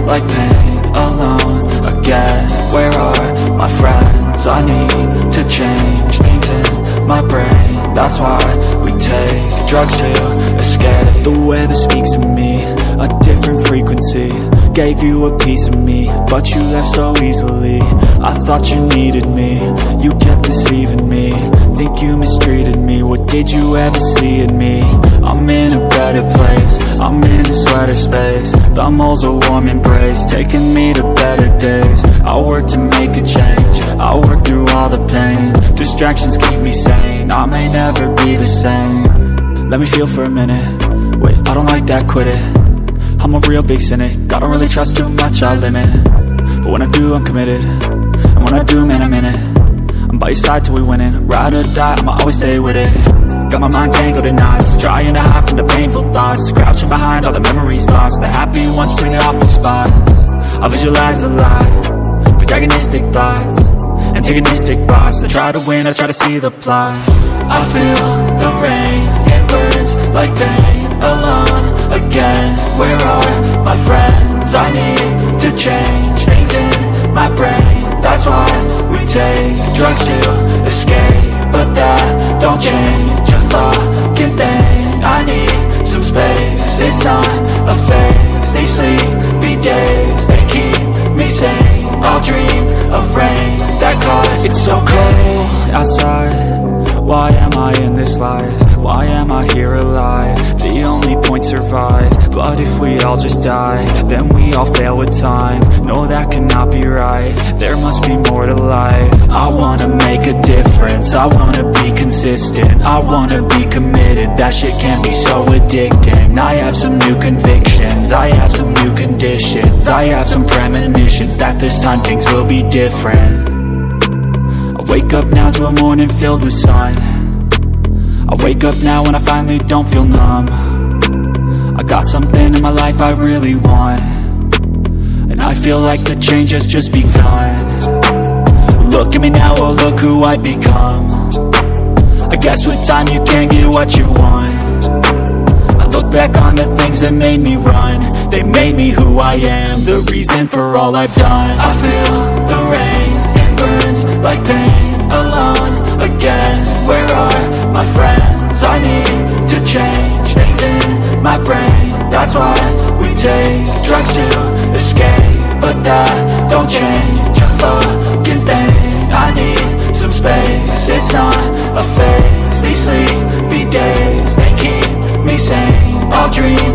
like pain alone again. Where are my friends? I need to change things in my brain. That's why we take drugs to escape. The weather speaks to me, a different frequency. Gave you a piece of me, but you left so easily. I thought you needed me, you kept deceiving me. Think you mistreated me, what did you ever see in me? I'm in a better place, I'm in a sweater space. The mole's a warm embrace, taking me to better days. I work to make a change, I work through all the pain. Distractions keep me sane, I may never be the same. Let me feel for a minute, wait, I don't like that, quit it. I'm a real big cynic, I don't really trust too much, I limit. But when I do, I'm committed, and when I do, man, I'm in it. I'm by your side till we winning, ride or die, I'ma always stay with it. Got my mind tangled in knots, trying to hide from the painful thoughts. Crouching behind all the memories lost, the happy ones between the awful spots. I visualize a lie, protagonistic thoughts, antagonistic thoughts. I try to win, I try to see the plot. I feel the rain, it burns like pain alone again. Where are my friends? I need to change things in my brain. That's why we take drugs to escape, but that don't change a fucking thing. I need some space, it's not a phase. These sleepy days, they keep me sane. I'll dream of rain that causes. It's so cold outside, why am I in this life? Why am I here alive? The only point survive, but if we all just die, then we all fail with time. No, that cannot be right, there must be more to life. I wanna make a difference, I wanna be consistent, I wanna be committed, that shit can be so addicting. I have some new convictions, I have some new conditions, I have some premonitions that this time things will be different. I wake up now to a morning filled with sun. I wake up now and I finally don't feel numb. I got something in my life I really want, and I feel like the change has just begun. Look at me now, oh look who I've become. I guess with time you can get what you want. I look back on the things that made me run, they made me who I am, the reason for all I've done. I feel the rain, it burns like pain alone again. Where are my friends? I need to change things in my brain. That's why we take drugs to escape, but that don't change a fucking thing. I need some space, it's not a phase. These sleepy days, they keep me sane. I'll dream